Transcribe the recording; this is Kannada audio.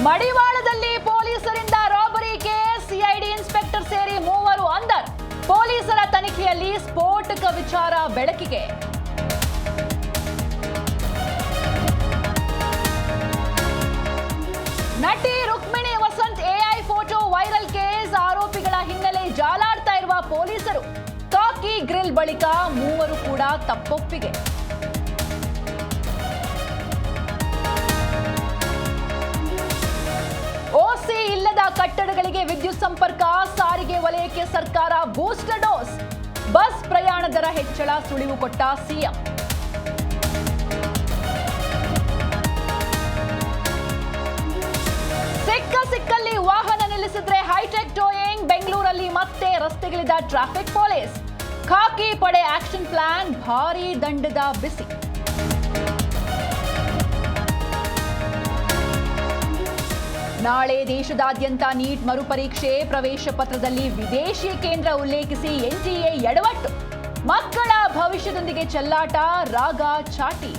ಮಡಿವಾಳದಲ್ಲಿ ಪೊಲೀಸರಿಂದ ರಾಬರಿ ಕೇಸ್, ಸಿಐಡಿ ಇನ್ಸ್ಪೆಕ್ಟರ್ ಸೇರಿ 3 ಅಂದರ್. ಪೊಲೀಸರ ತನಿಖೆಯಲ್ಲಿ ಸ್ಫೋಟಕ ವಿಚಾರ ಬೆಳಕಿಗೆ. ನಟಿ Rukmini Vasanth AI photo viral case, ಆರೋಪಿಗಳ ಹಿನ್ನೆಲೆ ಜಾಲಾಡ್ತಾ ಇರುವ ಪೊಲೀಸರು. ಕಾಕಿ ಗ್ರಿಲ್ ಬಳಿಕ 3 ಕೂಡ ತಪ್ಪೊಪ್ಪಿಗೆ. ಓಸಿ ಇಲ್ಲದ ಕಟ್ಟಡಗಳಿಗೆ ವಿದ್ಯುತ್ ಸಂಪರ್ಕ, ಸಾರಿಗೆ ವಲಯಕ್ಕೆ ಸರ್ಕಾರ ಬೂಸ್ಟರ್ ಡೋಸ್. ಬಸ್ ಪ್ರಯಾಣ ದರ ಹೆಚ್ಚಳ ಸುಳಿವು ಕೊಟ್ಟ ಸಿಎಂ. ಸಿಕ್ಕಲ್ಲಿ ವಾಹನ ನಿಲ್ಲಿಸಿದ್ರೆ ಹೈಟೆಕ್ ಟೋಯಿಂಗ್. ಬೆಂಗಳೂರಲ್ಲಿ ಮತ್ತೆ ರಸ್ತೆಗಿಳಿದ ಟ್ರಾಫಿಕ್ ಪೊಲೀಸ್. ಖಾಕಿ ಪಡೆ ಆಕ್ಷನ್ ಪ್ಲಾನ್, ಭಾರೀ ದಂಡದ ಬಿಸಿ. ನಾಳೆ ದೇಶದಾದ್ಯಂತ ನೀಟ್ ಮರುಪರೀಕ್ಷೆ. ಪ್ರವೇಶ ಪತ್ರದಲ್ಲಿ ವಿದೇಶಿ ಕೇಂದ್ರ ಉಲ್ಲೇಖಿಸಿ ಎನ್ಟಿಎ ಎಡವಟ್ಟು. ಮಕ್ಕಳ ಭವಿಷ್ಯದೊಂದಿಗೆ ಚೆಲ್ಲಾಟ, ರಾಗ ಚಾಟಿ.